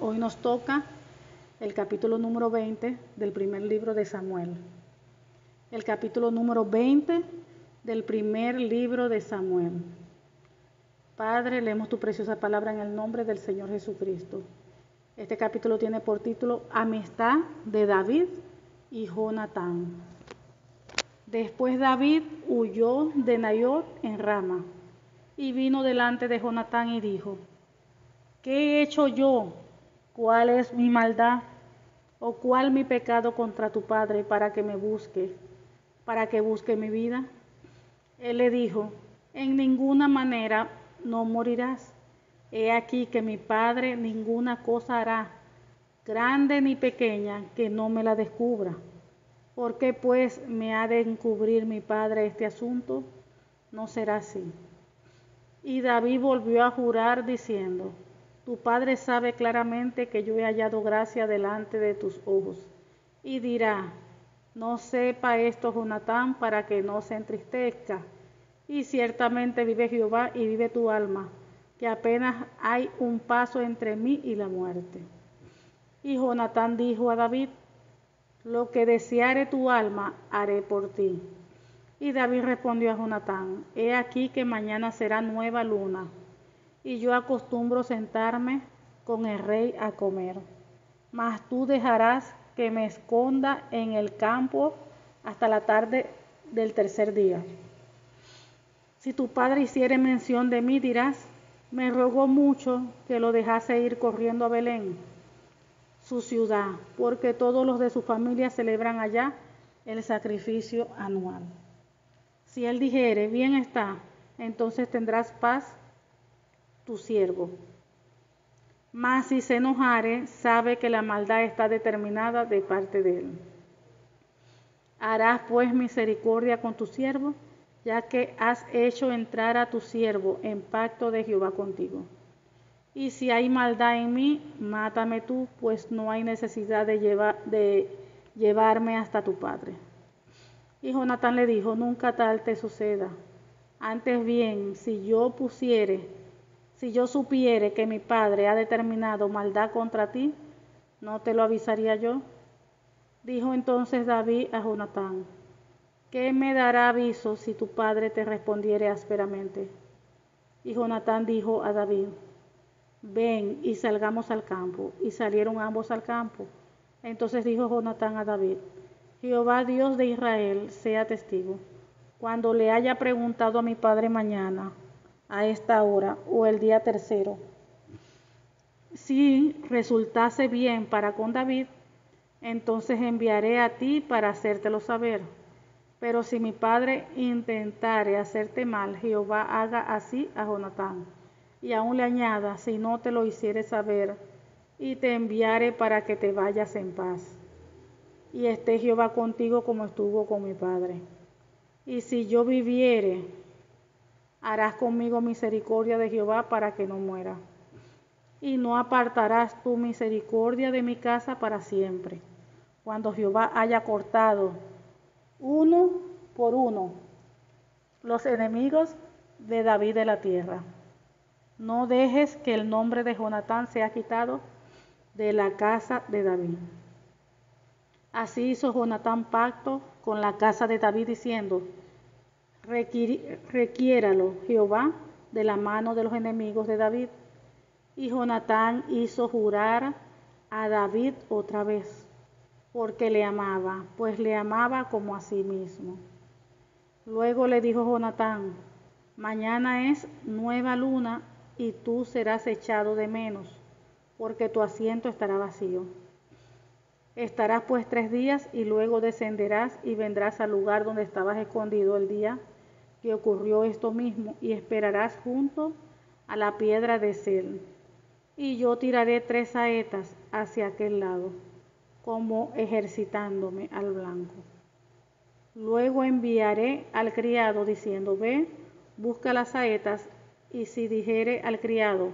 Hoy nos toca el capítulo número 20 del primer libro de Samuel. El capítulo número 20 del primer libro de Samuel. Padre, leemos tu preciosa palabra en el nombre del Señor Jesucristo. Este capítulo tiene por título Amistad de David y Jonatán. Después David huyó de Naiot en Rama y vino delante de Jonatán y dijo: ¿Qué he hecho yo? ¿Cuál es mi maldad? ¿O cuál mi pecado contra tu padre para que busque mi vida? Él le dijo: en ninguna manera no morirás. He aquí que mi padre ninguna cosa hará, grande ni pequeña, que no me la descubra. ¿Por qué pues me ha de encubrir mi padre este asunto? No será así. Y David volvió a jurar diciendo: tu padre sabe claramente que yo he hallado gracia delante de tus ojos. Y dirá: no sepa esto Jonatán, para que no se entristezca. Y ciertamente vive Jehová y vive tu alma, que apenas hay un paso entre mí y la muerte. Y Jonatán dijo a David: lo que deseare tu alma haré por ti. Y David respondió a Jonatán: he aquí que mañana será nueva luna, y yo acostumbro sentarme con el rey a comer. Mas tú dejarás que me esconda en el campo hasta la tarde del tercer día. Si tu padre hiciere mención de mí, dirás: me rogó mucho que lo dejase ir corriendo a Belén, su ciudad, porque todos los de su familia celebran allá el sacrificio anual. Si él dijere: bien está, entonces tendrás paz tu siervo. Mas si se enojare, sabe que la maldad está determinada de parte de él. Harás pues misericordia con tu siervo, ya que has hecho entrar a tu siervo en pacto de Jehová contigo. Y si hay maldad en mí, mátame tú, pues no hay necesidad de llevarme hasta tu padre. Y Jonatán le dijo: nunca tal te suceda. Antes bien, si yo supiere que mi padre ha determinado maldad contra ti, ¿no te lo avisaría yo? Dijo entonces David a Jonatán: ¿qué me dará aviso si tu padre te respondiere ásperamente? Y Jonatán dijo a David: ven y salgamos al campo. Y salieron ambos al campo. Entonces dijo Jonatán a David: Jehová Dios de Israel sea testigo, cuando le haya preguntado a mi padre mañana a esta hora o el día tercero, si resultase bien para con David, entonces enviaré a ti para hacértelo saber. Pero si mi padre intentare hacerte mal, Jehová haga así a Jonatán, y aún le añada: si no te lo hiciere saber, y te enviare para que te vayas en paz. Y esté Jehová contigo como estuvo con mi padre. Y si yo viviere, harás conmigo misericordia de Jehová para que no muera. Y no apartarás tu misericordia de mi casa para siempre, cuando Jehová haya cortado uno por uno los enemigos de David de la tierra. No dejes que el nombre de Jonatán sea quitado de la casa de David. Así hizo Jonatán pacto con la casa de David, diciendo: requiéralo Jehová de la mano de los enemigos de David. Y Jonatán hizo jurar a David otra vez, porque le amaba, pues le amaba como a sí mismo. Luego le dijo Jonatán: mañana es nueva luna, y tú serás echado de menos, porque tu asiento estará vacío. Estarás pues 3 días, y luego descenderás y vendrás al lugar donde estabas escondido el día que ocurrió esto mismo, y esperarás junto a la piedra de Sel. Y yo tiraré 3 saetas hacia aquel lado, como ejercitándome al blanco. Luego enviaré al criado diciendo: ve, busca las saetas. Y si dijere al criado: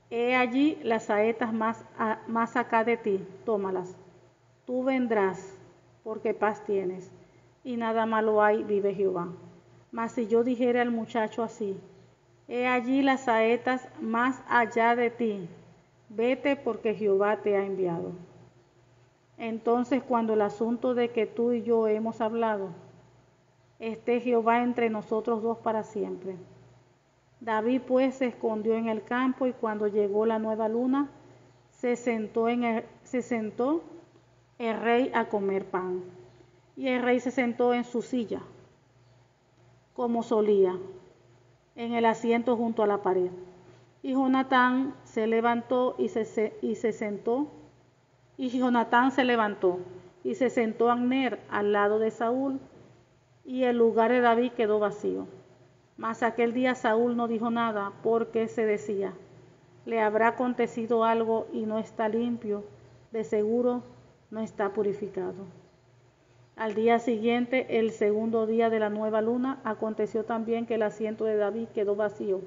he allí las saetas más acá de ti, tómalas. Tú vendrás, porque paz tienes, y nada malo hay, vive Jehová. Mas si yo dijere al muchacho así: he allí las saetas más allá de ti, vete porque Jehová te ha enviado. Entonces, cuando el asunto de que tú y yo hemos hablado, esté Jehová entre nosotros dos para siempre. David pues se escondió en el campo, y cuando llegó la nueva luna, se sentó el rey a comer pan. Y el rey se sentó en su silla, como solía, en el asiento junto a la pared. Y Jonatán se levantó y se sentó. Y Jonatán se levantó y se sentó Abner al lado de Saúl, y el lugar de David quedó vacío. Mas aquel día Saúl no dijo nada, porque se decía: le habrá acontecido algo y no está limpio, de seguro no está purificado. Al día siguiente, el segundo día de la nueva luna, aconteció también que el asiento de David quedó vacío.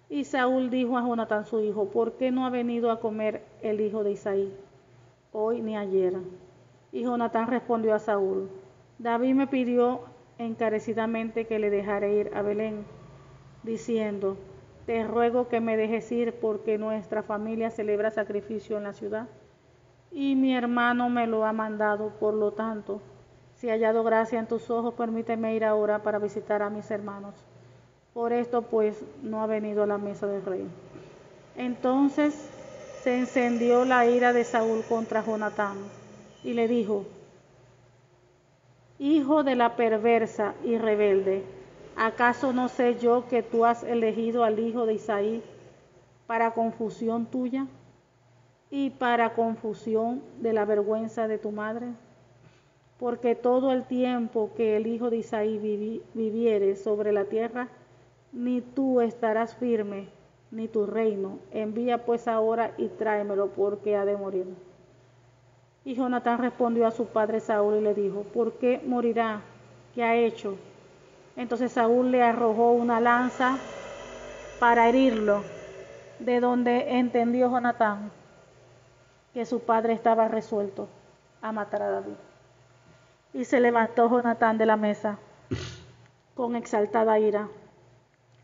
Y Saúl dijo a Jonatán su hijo: ¿por qué no ha venido a comer el hijo de Isaí hoy ni ayer? Y Jonatán respondió a Saúl: David me pidió encarecidamente que le dejara ir a Belén, diciendo: te ruego que me dejes ir, porque nuestra familia celebra sacrificio en la ciudad, y mi hermano me lo ha mandado. Por lo tanto, si he hallado gracia en tus ojos, permíteme ir ahora para visitar a mis hermanos. Por esto pues no ha venido a la mesa del rey. Entonces se encendió la ira de Saúl contra Jonatán, y le dijo: hijo de la perversa y rebelde, ¿acaso no sé yo que tú has elegido al hijo de Isaí para confusión tuya y para confusión de la vergüenza de tu madre? Porque todo el tiempo que el hijo de Isaí viviere sobre la tierra, ni tú estarás firme, ni tu reino. Envía pues ahora y tráemelo, porque ha de morir. Y Jonatán respondió a su padre Saúl y le dijo: ¿por qué morirá? ¿Qué ha hecho? Entonces Saúl le arrojó una lanza para herirlo, de donde entendió Jonatán que su padre estaba resuelto a matar a David. Y se levantó Jonatán de la mesa con exaltada ira,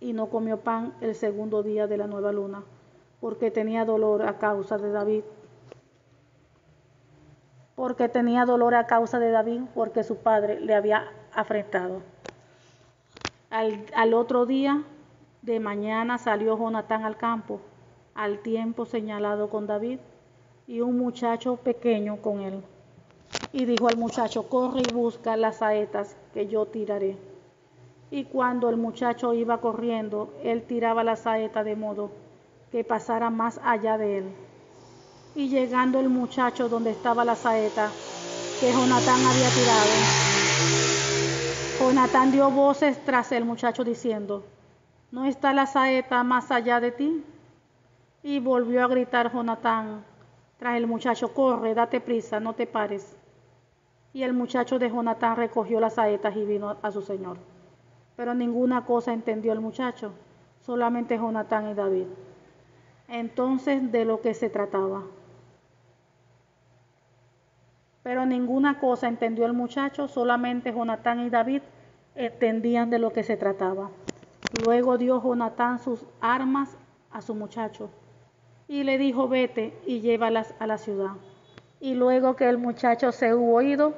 y no comió pan el segundo día de la nueva luna, porque tenía dolor a causa de David. Porque su padre le había afrentado. Al otro día de mañana salió Jonatán al campo, al tiempo señalado con David, y un muchacho pequeño con él. Y dijo al muchacho: corre y busca las saetas que yo tiraré. Y cuando el muchacho iba corriendo, él tiraba la saeta de modo que pasara más allá de él. Y llegando el muchacho donde estaba la saeta que Jonatán había tirado, Jonatán dio voces tras el muchacho diciendo: ¿no está la saeta más allá de ti? Y volvió a gritar Jonatán tras el muchacho: corre, date prisa, no te pares. Y el muchacho de Jonatán recogió las saetas y vino a su señor. Pero ninguna cosa entendió el muchacho, solamente Jonatán y David. Entonces, de lo que se trataba. Pero ninguna cosa entendió el muchacho, solamente Jonatán y David entendían de lo que se trataba. Luego dio Jonatán sus armas a su muchacho y le dijo: vete y llévalas a la ciudad. Y luego que el muchacho se hubo ido,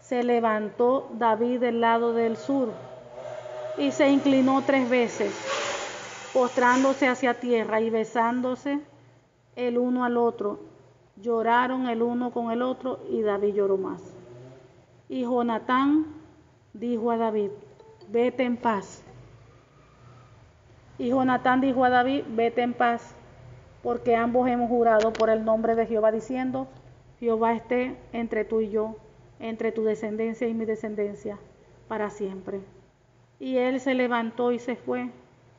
se levantó David del lado del sur y se inclinó 3 veces, postrándose hacia tierra y besándose el uno al otro. Lloraron el uno con el otro, y David lloró más. Y Jonatán dijo a David: vete en paz. Y Jonatán dijo a David: vete en paz, porque ambos hemos jurado por el nombre de Jehová, diciendo: Jehová esté entre tú y yo, entre tu descendencia y mi descendencia, para siempre. Y él se levantó y se fue,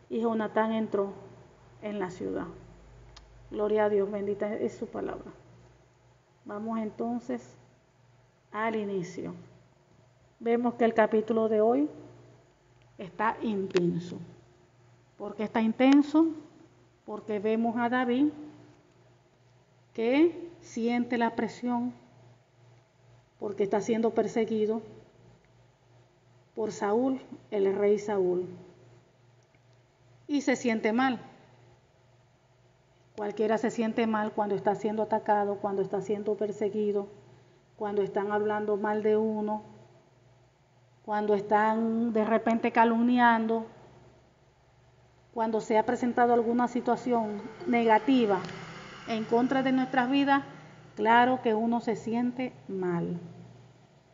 y Jonatán entró en la ciudad. Gloria a Dios, bendita es su palabra. Vamos entonces al inicio. Vemos que el capítulo de hoy está intenso. ¿Por qué está intenso? Porque vemos a David que siente la presión porque está siendo perseguido por Saúl, el rey Saúl, y se siente mal. Cualquiera se siente mal cuando está siendo atacado, cuando está siendo perseguido, cuando están hablando mal de uno, cuando están de repente calumniando, cuando se ha presentado alguna situación negativa en contra de nuestras vidas, claro que uno se siente mal.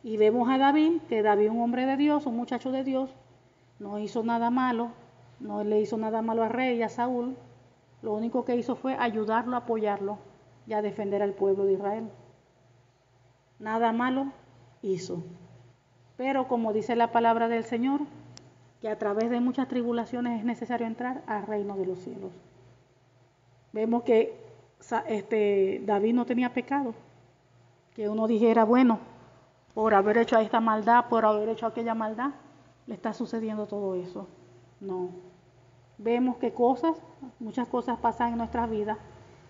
Y vemos a David, que David, un hombre de Dios, un muchacho de Dios, no hizo nada malo, no le hizo nada malo al rey y a Saúl. Lo único que hizo fue ayudarlo, apoyarlo y a defender al pueblo de Israel. Nada malo hizo. Pero como dice la palabra del Señor, que a través de muchas tribulaciones es necesario entrar al reino de los cielos. Vemos que David no tenía pecado. Que uno dijera, bueno, por haber hecho esta maldad, por haber hecho aquella maldad, le está sucediendo todo eso. No. Vemos que muchas cosas pasan en nuestras vidas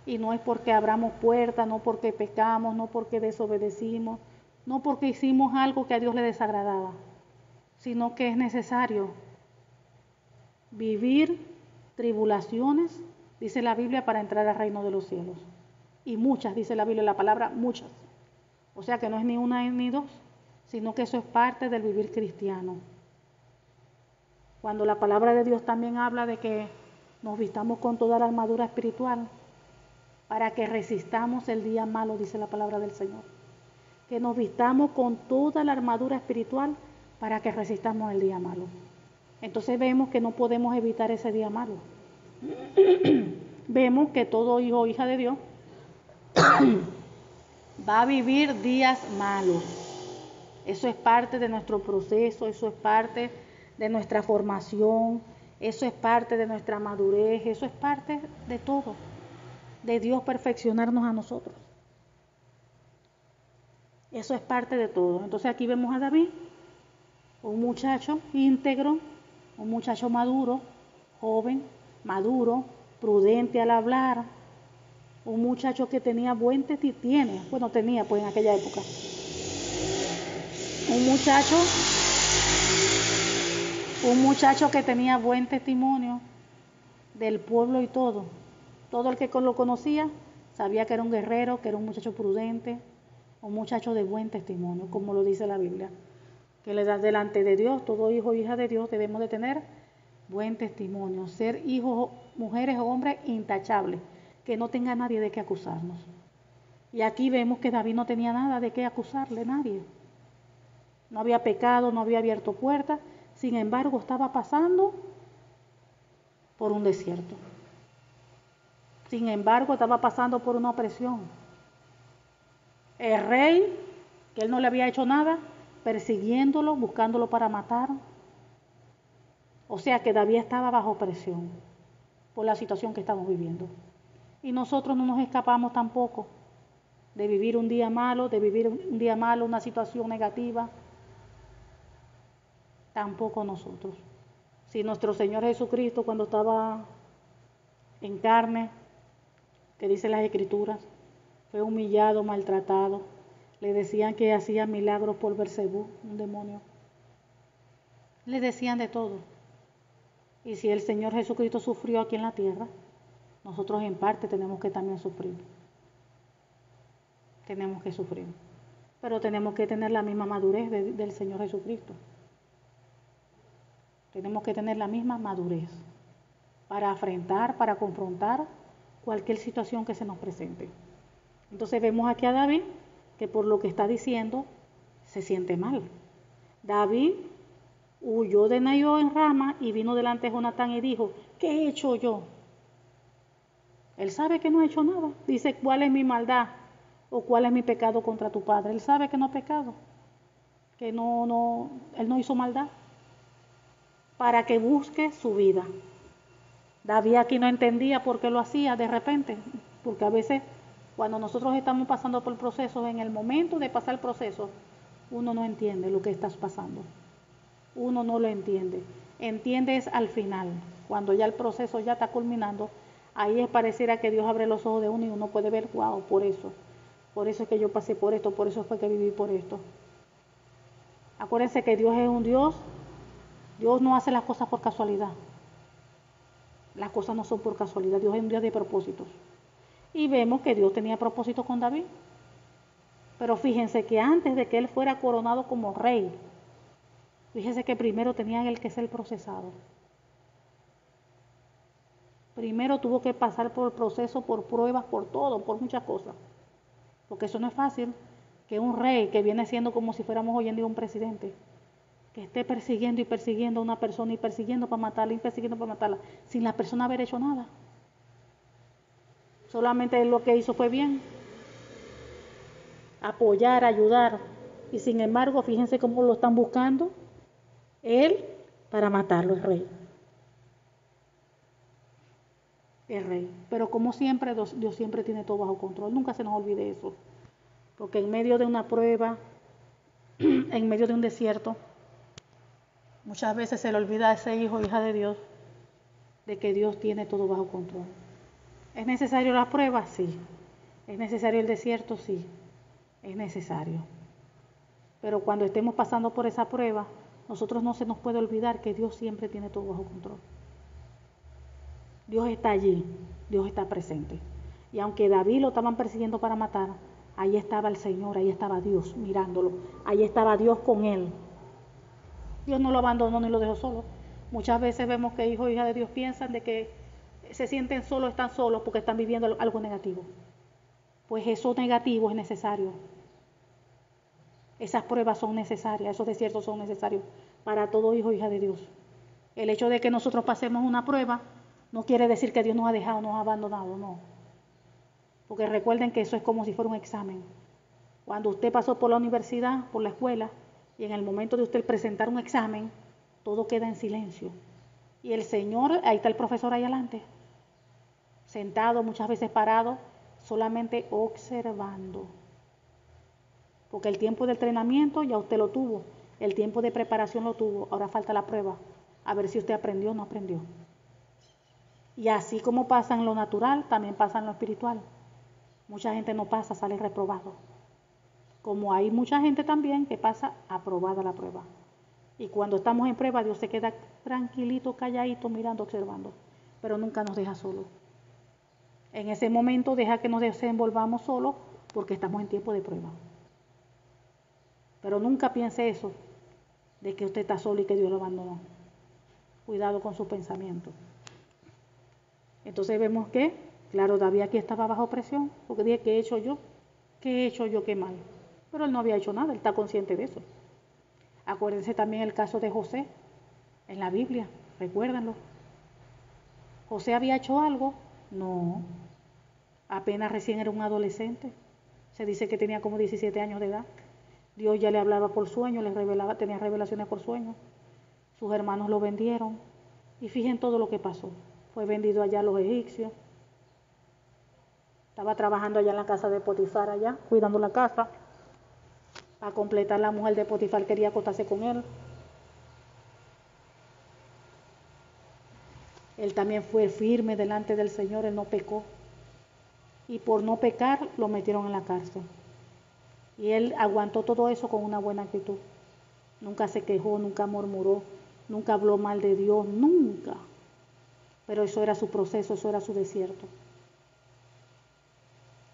y no es porque abramos puertas, no porque pecamos, no porque desobedecimos, no porque hicimos algo que a Dios le desagradaba, sino que es necesario vivir tribulaciones, dice la Biblia, para entrar al reino de los cielos. Y muchas, dice la Biblia, la palabra muchas. O sea que no es ni una ni dos, sino que eso es parte del vivir cristiano. Cuando la palabra de Dios también habla de que nos vistamos con toda la armadura espiritual para que resistamos el día malo, dice la palabra del Señor. Que nos vistamos con toda la armadura espiritual para que resistamos el día malo. Entonces vemos que no podemos evitar ese día malo. Vemos que todo hijo o hija de Dios va a vivir días malos. Eso es parte de nuestro proceso, eso es parte de nuestra formación, eso es parte de nuestra madurez, eso es parte de todo, de Dios perfeccionarnos a nosotros. Eso es parte de todo. Entonces aquí vemos a David, un muchacho íntegro, un muchacho maduro, joven, maduro, prudente al hablar, un muchacho que tenía tenía pues en aquella época. Un muchacho que tenía buen testimonio del pueblo y todo. Todo el que lo conocía sabía que era un guerrero, que era un muchacho prudente, un muchacho de buen testimonio, como lo dice la Biblia. Que le da delante de Dios, todo hijo o hija de Dios debemos de tener buen testimonio, ser hijos, mujeres o hombres intachables, que no tenga nadie de qué acusarnos. Y aquí vemos que David no tenía nada de qué acusarle, nadie. No había pecado, no había abierto puertas, sin embargo estaba pasando por un desierto. Sin embargo estaba pasando por una opresión. El rey, que él no le había hecho nada, persiguiéndolo, buscándolo para matar. O sea que David estaba bajo presión por la situación que estamos viviendo. Y nosotros no nos escapamos tampoco de vivir un día malo, una situación negativa. Tampoco nosotros. Si nuestro Señor Jesucristo, cuando estaba en carne, que dice las Escrituras, fue humillado, maltratado, le decían que hacía milagros por Beelzebú, un demonio. Le decían de todo. Y si el Señor Jesucristo sufrió aquí en la tierra, nosotros en parte tenemos que también sufrir. Tenemos que sufrir. Pero tenemos que tener la misma madurez del Señor Jesucristo. Tenemos que tener la misma madurez para afrontar, para confrontar cualquier situación que se nos presente. Entonces vemos aquí a David, que por lo que está diciendo, se siente mal. David huyó de Naioth en Rama y vino delante de Jonatán y dijo, ¿qué he hecho yo? Él sabe que no ha hecho nada. Dice, ¿cuál es mi maldad? ¿O cuál es mi pecado contra tu padre? Él sabe que no ha pecado, que él no hizo maldad, para que busque su vida. David aquí no entendía por qué lo hacía de repente, porque a veces cuando nosotros estamos pasando por procesos, en el momento de pasar el proceso, uno no entiende lo que está pasando. Uno no lo entiende. Entiendes al final, cuando ya el proceso ya está culminando, ahí pareciera que Dios abre los ojos de uno y uno puede ver, wow, por eso es que yo pasé por esto, por eso fue que viví por esto. Acuérdense que Dios es un Dios no hace las cosas por casualidad. Las cosas no son por casualidad, Dios es un Dios de propósitos. Y vemos que Dios tenía propósito con David. Pero fíjense que antes de que él fuera coronado como rey, fíjense que primero tenía él que ser procesado. Primero tuvo que pasar por el proceso, por pruebas, por todo, por muchas cosas. Porque eso no es fácil, que un rey que viene siendo como si fuéramos hoy en día un presidente, que esté persiguiendo y persiguiendo a una persona y persiguiendo para matarla y persiguiendo para matarla, sin la persona haber hecho nada. Solamente él lo que hizo fue bien, apoyar, ayudar. Y sin embargo, fíjense cómo lo están buscando él para matarlo, el rey. El rey. Pero como siempre, Dios siempre tiene todo bajo control. Nunca se nos olvide eso. Porque en medio de una prueba, en medio de un desierto, muchas veces se le olvida a ese hijo o hija de Dios de que Dios tiene todo bajo control. ¿Es necesario la prueba? Sí. ¿Es necesario el desierto? Sí. Es necesario. Pero cuando estemos pasando por esa prueba, nosotros no se nos puede olvidar que Dios siempre tiene todo bajo control. Dios está allí, Dios está presente. Y aunque David lo estaban persiguiendo para matar, ahí estaba el Señor, ahí estaba Dios mirándolo, ahí estaba Dios con él. Dios no lo abandonó ni lo dejó solo. Muchas veces vemos que hijos e hijas de Dios piensan de que se sienten solos, están solos porque están viviendo algo negativo. Pues eso negativo es necesario. Esas pruebas son necesarias, esos desiertos son necesarios para todo hijo e hija de Dios. El hecho de que nosotros pasemos una prueba no quiere decir que Dios nos ha dejado, nos ha abandonado, no. Porque recuerden que eso es como si fuera un examen. Cuando usted pasó por la universidad, por la escuela, y en el momento de usted presentar un examen, todo queda en silencio. Y el Señor, ahí está el profesor ahí adelante, sentado, muchas veces parado, solamente observando. Porque el tiempo de entrenamiento ya usted lo tuvo, el tiempo de preparación lo tuvo, ahora falta la prueba, a ver si usted aprendió o no aprendió. Y así como pasa en lo natural, también pasa en lo espiritual. Mucha gente no pasa, sale reprobado. Como hay mucha gente también que pasa aprobada la prueba. Y cuando estamos en prueba, Dios se queda tranquilito, calladito, mirando, observando. Pero nunca nos deja solos. En ese momento deja que nos desenvolvamos solos porque estamos en tiempo de prueba. Pero nunca piense eso, de que usted está solo y que Dios lo abandonó. Cuidado con sus pensamientos. Entonces vemos que, claro, David aquí estaba bajo presión, porque dije, ¿qué he hecho yo? ¿Qué he hecho yo? ¿Qué mal? Pero él no había hecho nada, él está consciente de eso. Acuérdense también el caso de José, en la Biblia, recuérdenlo. ¿José había hecho algo? No, apenas recién era un adolescente. Se dice que tenía como 17 años de edad. Dios ya le hablaba por sueño, le revelaba, tenía revelaciones por sueño. Sus hermanos lo vendieron. Y fíjense todo lo que pasó. Fue vendido allá a los egipcios. Estaba trabajando allá en la casa de Potifar, allá, cuidando la casa. Para completar, la mujer de Potifar quería acostarse con él. Él también fue firme delante del Señor, él no pecó. Y por no pecar, lo metieron en la cárcel. Y él aguantó todo eso con una buena actitud. Nunca se quejó, nunca murmuró, nunca habló mal de Dios, nunca. Pero eso era su proceso, eso era su desierto.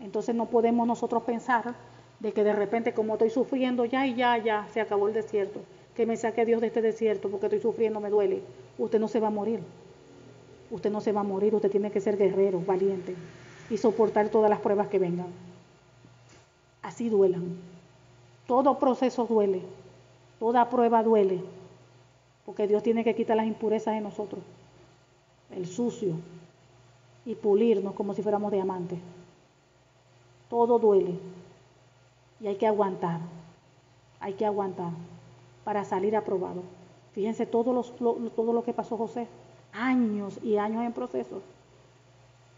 Entonces no podemos nosotros pensar de que de repente, como estoy sufriendo, ya, se acabó el desierto. Que me saque Dios de este desierto porque estoy sufriendo, me duele. Usted no se va a morir. Usted no se va a morir, usted tiene que ser guerrero, valiente y soportar todas las pruebas que vengan. Así duelan. Todo proceso duele, toda prueba duele, porque Dios tiene que quitar las impurezas de nosotros, el sucio, y pulirnos como si fuéramos diamantes. Todo duele y hay que aguantar para salir aprobado. Fíjense todo lo que pasó José, años y años en proceso,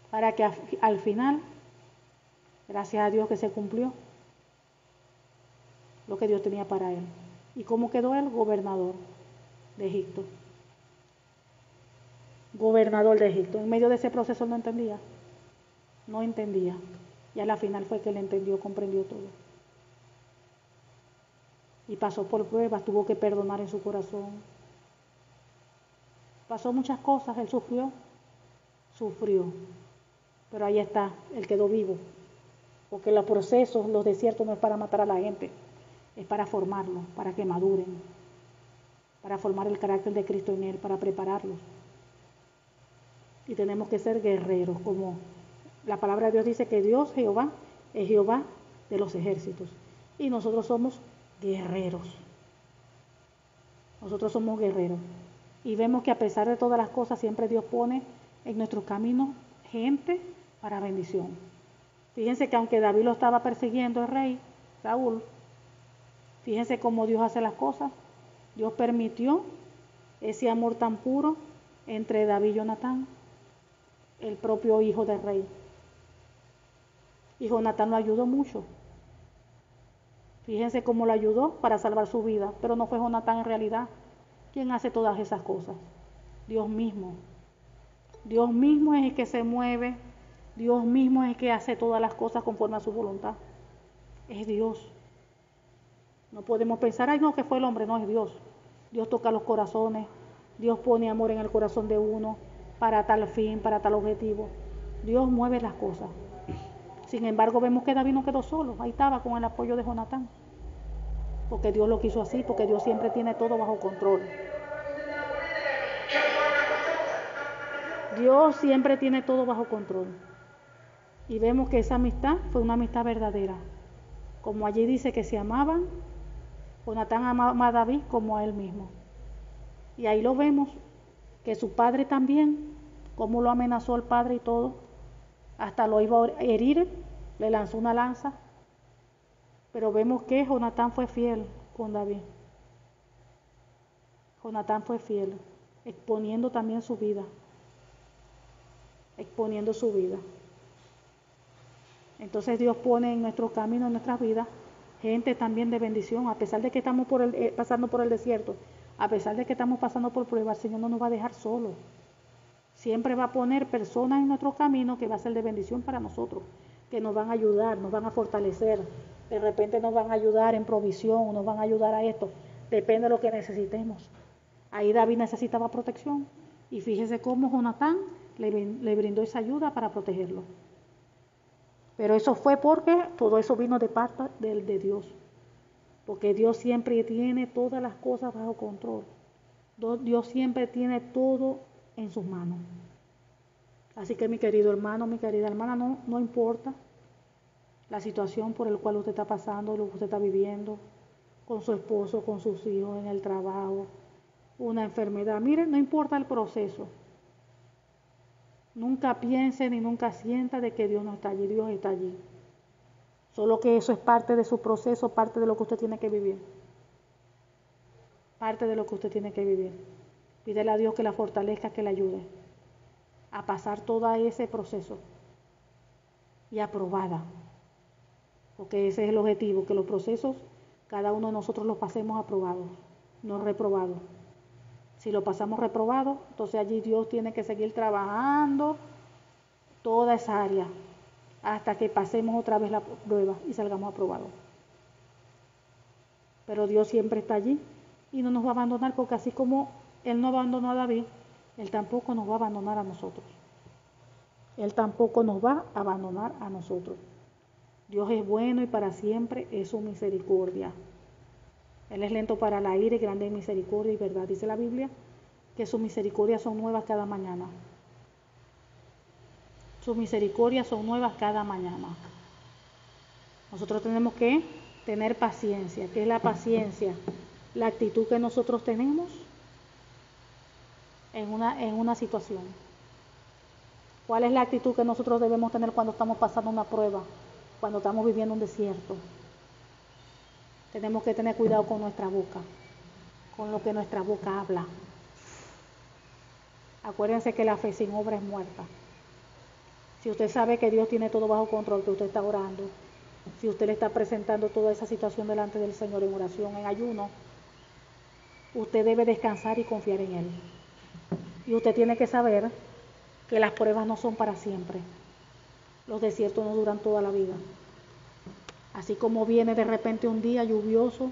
para que al final, gracias a Dios que se cumplió lo que Dios tenía para él. ¿Y cómo quedó él? Gobernador de Egipto. Gobernador de Egipto. En medio de ese proceso no entendía. Y a la final fue que él entendió, comprendió todo. Y pasó por pruebas, tuvo que perdonar en su corazón. Pasó muchas cosas, él sufrió. pero ahí está, él quedó vivo. Porque los procesos, los desiertos no es para matar a la gente, es para formarlos, para que maduren, para formar el carácter de Cristo en él, para prepararlos. Y tenemos que ser guerreros, como la palabra de Dios dice que Dios, Jehová, es Jehová de los ejércitos. Y nosotros somos guerreros. Nosotros somos guerreros. Y vemos que a pesar de todas las cosas, siempre Dios pone en nuestro camino gente para bendición. Fíjense que aunque David lo estaba persiguiendo el rey, Saúl, fíjense cómo Dios hace las cosas. Dios permitió ese amor tan puro entre David y Jonatán, el propio hijo del rey. Y Jonatán lo ayudó mucho. Fíjense cómo lo ayudó para salvar su vida, pero no fue Jonatán en realidad quien hace todas esas cosas. Dios mismo. Dios mismo es el que se mueve, Dios mismo es el que hace todas las cosas conforme a su voluntad. Es Dios. No podemos pensar, ay no, que fue el hombre, no, es Dios. Dios toca los corazones, Dios pone amor en el corazón de uno para tal fin, para tal objetivo. Dios mueve las cosas. Sin embargo, vemos que David no quedó solo, ahí estaba con el apoyo de Jonatán. Porque Dios lo quiso así, porque Dios siempre tiene todo bajo control. Dios siempre tiene todo bajo control. Y vemos que esa amistad fue una amistad verdadera. Como allí dice que se amaban, Jonatán amaba a David como a él mismo. Y ahí lo vemos, que su padre también, como lo amenazó el padre y todo, hasta lo iba a herir, le lanzó una lanza. Pero vemos que Jonatán fue fiel con David. Jonatán fue fiel, exponiendo también su vida. Exponiendo su vida. Entonces Dios pone en nuestro camino, en nuestras vidas, gente también de bendición, a pesar de que estamos pasando por el desierto, a pesar de que estamos pasando por pruebas, el Señor no nos va a dejar solos. Siempre va a poner personas en nuestro camino que va a ser de bendición para nosotros, que nos van a ayudar, nos van a fortalecer, de repente nos van a ayudar en provisión, nos van a ayudar a esto, depende de lo que necesitemos. Ahí David necesitaba protección y fíjese cómo Jonatán le brindó esa ayuda para protegerlo. Pero eso fue porque todo eso vino de parte de Dios. Porque Dios siempre tiene todas las cosas bajo control. Dios siempre tiene todo en sus manos. Así que mi querido hermano, mi querida hermana, no importa la situación por la cual usted está pasando, lo que usted está viviendo, con su esposo, con sus hijos, en el trabajo, una enfermedad. Miren, no importa el proceso. Nunca piense ni nunca sienta de que Dios no está allí, Dios está allí. Solo que eso es parte de su proceso, parte de lo que usted tiene que vivir. Parte de lo que usted tiene que vivir. Pídele a Dios que la fortalezca, que le ayude a pasar todo ese proceso y aprobada. Porque ese es el objetivo, que los procesos, cada uno de nosotros los pasemos aprobados, no reprobados. Si lo pasamos reprobado, entonces allí Dios tiene que seguir trabajando toda esa área hasta que pasemos otra vez la prueba y salgamos aprobados. Pero Dios siempre está allí y no nos va a abandonar, porque así como Él no abandonó a David, Él tampoco nos va a abandonar a nosotros. Él tampoco nos va a abandonar a nosotros. Dios es bueno y para siempre es su misericordia. Él es lento para la ira y grande en misericordia y verdad. Dice la Biblia que sus misericordias son nuevas cada mañana. Sus misericordias son nuevas cada mañana. Nosotros tenemos que tener paciencia. ¿Qué es la paciencia? La actitud que nosotros tenemos en una situación. ¿Cuál es la actitud que nosotros debemos tener cuando estamos pasando una prueba? Cuando estamos viviendo un desierto. Tenemos que tener cuidado con nuestra boca, con lo que nuestra boca habla. Acuérdense que la fe sin obra es muerta. Si usted sabe que Dios tiene todo bajo control, que usted está orando, si usted le está presentando toda esa situación delante del Señor en oración, en ayuno, usted debe descansar y confiar en Él. Y usted tiene que saber que las pruebas no son para siempre. Los desiertos no duran toda la vida. Así como viene de repente un día lluvioso,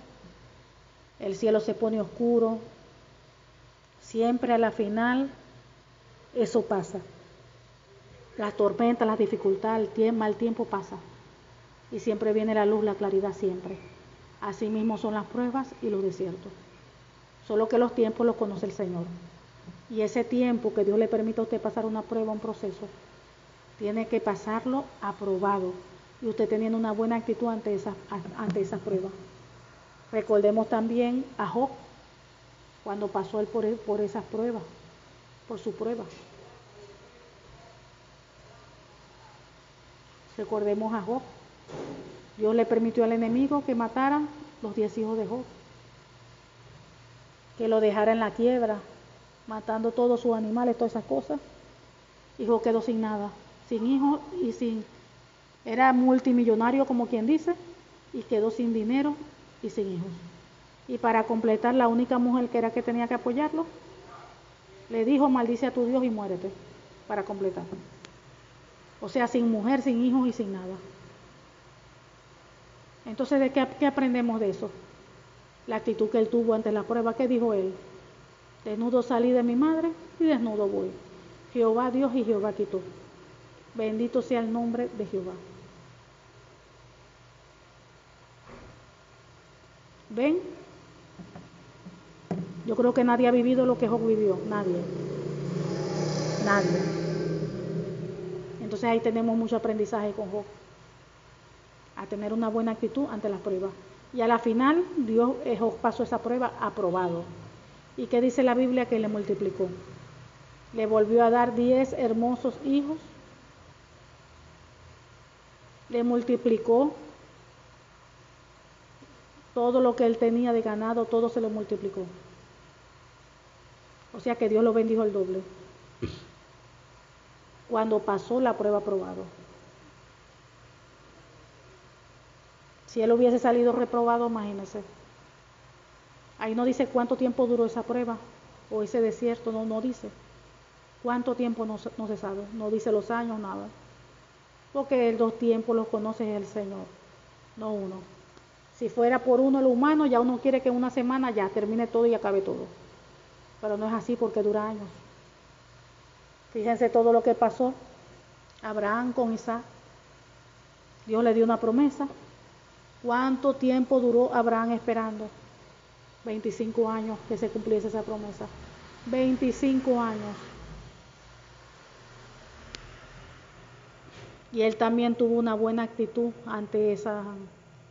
el cielo se pone oscuro, siempre a la final eso pasa. Las tormentas, las dificultades, el mal tiempo pasa. Y siempre viene la luz, la claridad siempre. Así mismo son las pruebas y los desiertos. Solo que los tiempos los conoce el Señor. Y ese tiempo que Dios le permite a usted pasar una prueba, un proceso, tiene que pasarlo aprobado. Y usted teniendo una buena actitud ante esa prueba. Recordemos también a Job, cuando pasó él por esas pruebas, por su prueba. Recordemos a Job. Dios le permitió al enemigo que matara los 10 hijos de Job, que lo dejara en la quiebra, matando todos sus animales, todas esas cosas. Y Job quedó sin nada, sin hijos y era multimillonario como quien dice, y quedó sin dinero y sin hijos. Y para completar, la única mujer que era que tenía que apoyarlo, le dijo: maldice a tu Dios y muérete, para completar. O sea, sin mujer, sin hijos y sin nada. Entonces, ¿de qué aprendemos de eso? La actitud que él tuvo ante la prueba. ¿Qué dijo él? Desnudo salí de mi madre y desnudo voy. Jehová Dios y Jehová quitó. Bendito sea el nombre de Jehová. ¿Ven? Yo creo que nadie ha vivido lo que Job vivió. Nadie. Nadie. Entonces ahí tenemos mucho aprendizaje con Job. A tener una buena actitud ante las pruebas. Y a la final, Job pasó esa prueba aprobado. ¿Y qué dice la Biblia? Que le multiplicó. Le volvió a dar 10 hermosos hijos. Le multiplicó todo lo que él tenía de ganado, todo se lo multiplicó. O sea que Dios lo bendijo el doble. Cuando pasó la prueba aprobado. Si él hubiese salido reprobado, imagínense. Ahí no dice cuánto tiempo duró esa prueba o ese desierto, no dice. ¿Cuánto tiempo? No se sabe, no dice los años, nada. Porque los tiempos los conoce el Señor, no uno. Si fuera por uno el humano, ya uno quiere que en una semana ya termine todo y acabe todo. Pero no es así porque dura años. Fíjense todo lo que pasó. Abraham con Isaac. Dios le dio una promesa. ¿Cuánto tiempo duró Abraham esperando? 25 años que se cumpliese esa promesa. 25 años. Y él también tuvo una buena actitud ante esa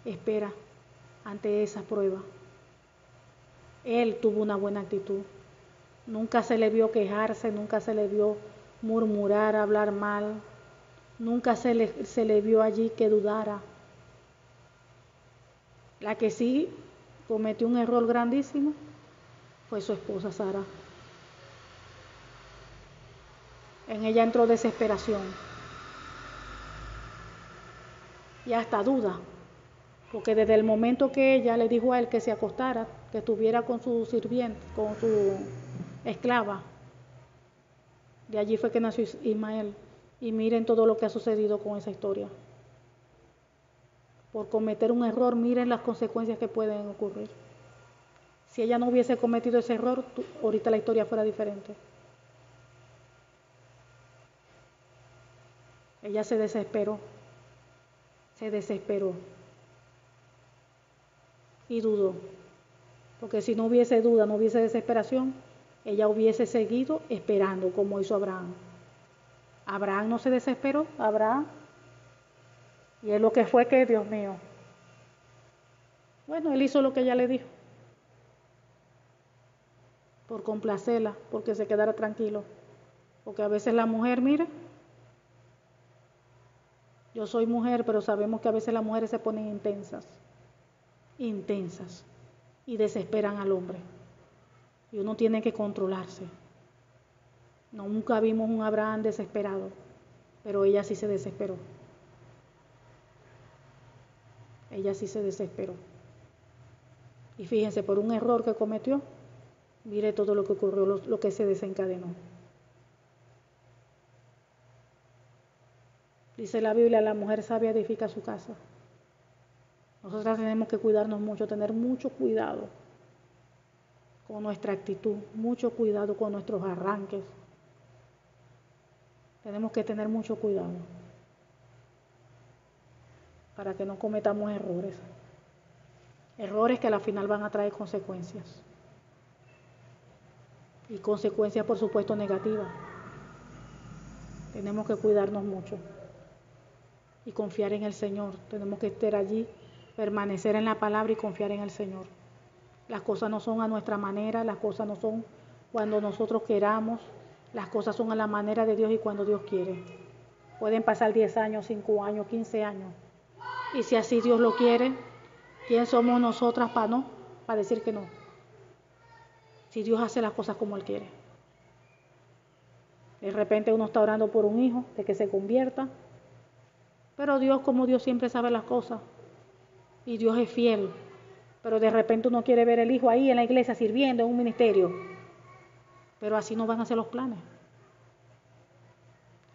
espera, ante esa prueba. Él tuvo una buena actitud. Nunca se le vio quejarse, nunca se le vio murmurar, hablar mal. Nunca se le vio allí que dudara. La que sí cometió un error grandísimo fue su esposa Sara. En ella entró desesperación y hasta duda, porque desde el momento que ella le dijo a él que se acostara, que estuviera con su sirviente, con su esclava, de allí fue que nació Ismael. Y miren todo lo que ha sucedido con esa historia. Por cometer un error, miren las consecuencias que pueden ocurrir. Si ella no hubiese cometido ese error, ahorita la historia fuera diferente. Ella se desesperó y dudó, porque si no hubiese duda, no hubiese desesperación, ella hubiese seguido esperando como hizo Abraham. Abraham no se desesperó, y es lo que fue que, Dios mío, bueno, él hizo lo que ella le dijo, por complacerla, porque se quedara tranquilo, porque a veces la mujer, mire, yo soy mujer, pero sabemos que a veces las mujeres se ponen intensas, y desesperan al hombre. Y uno tiene que controlarse. Nunca vimos un Abraham desesperado, pero ella sí se desesperó. Ella sí se desesperó. Y fíjense, por un error que cometió, mire todo lo que ocurrió, lo que se desencadenó. Dice la Biblia, la mujer sabia edifica su casa. Nosotras tenemos que cuidarnos mucho, tener mucho cuidado con nuestra actitud, mucho cuidado con nuestros arranques. Tenemos que tener mucho cuidado para que no cometamos errores. Errores que a la final van a traer consecuencias. Y consecuencias, por supuesto, negativas. Tenemos que cuidarnos mucho y confiar en el Señor. Tenemos que estar allí, permanecer en la palabra y confiar en el Señor. Las cosas no son a nuestra manera, las cosas no son cuando nosotros queramos, las cosas son a la manera de Dios y cuando Dios quiere. Pueden pasar 10 años, 5 años, 15 años. Y si así Dios lo quiere, ¿quién somos nosotras para decir que no? Si Dios hace las cosas como Él quiere. De repente uno está orando por un hijo, de que se convierta, pero Dios, como Dios siempre sabe las cosas, y Dios es fiel, pero de repente uno quiere ver el hijo ahí en la iglesia sirviendo en un ministerio, pero así no van a ser los planes.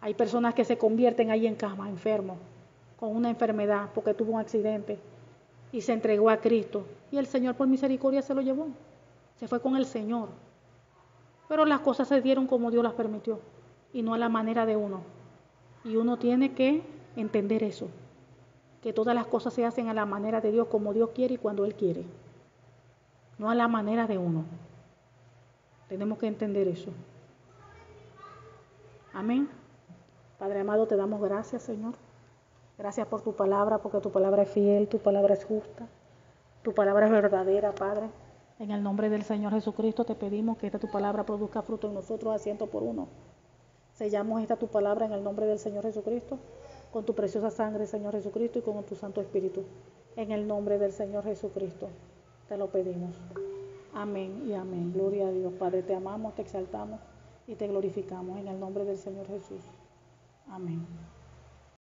Hay personas que se convierten ahí en cama, enfermos, con una enfermedad porque tuvo un accidente y se entregó a Cristo, y el Señor por misericordia se lo llevó, se fue con el Señor, pero las cosas se dieron como Dios las permitió y no a la manera de uno, y uno tiene que entender eso, que todas las cosas se hacen a la manera de Dios, como Dios quiere y cuando Él quiere, no a la manera de uno. Tenemos que entender eso. Amén. Padre amado, te damos gracias, Señor. Gracias por tu palabra, porque tu palabra es fiel, tu palabra es justa, tu palabra es verdadera, Padre. En el nombre del Señor Jesucristo te pedimos que esta tu palabra produzca fruto en nosotros a 100%. Sellamos esta tu palabra en el nombre del Señor Jesucristo, con tu preciosa sangre, Señor Jesucristo, y con tu Santo Espíritu. En el nombre del Señor Jesucristo te lo pedimos. Amén y amén. Gloria a Dios. Padre, te amamos, te exaltamos y te glorificamos en el nombre del Señor Jesús. Amén.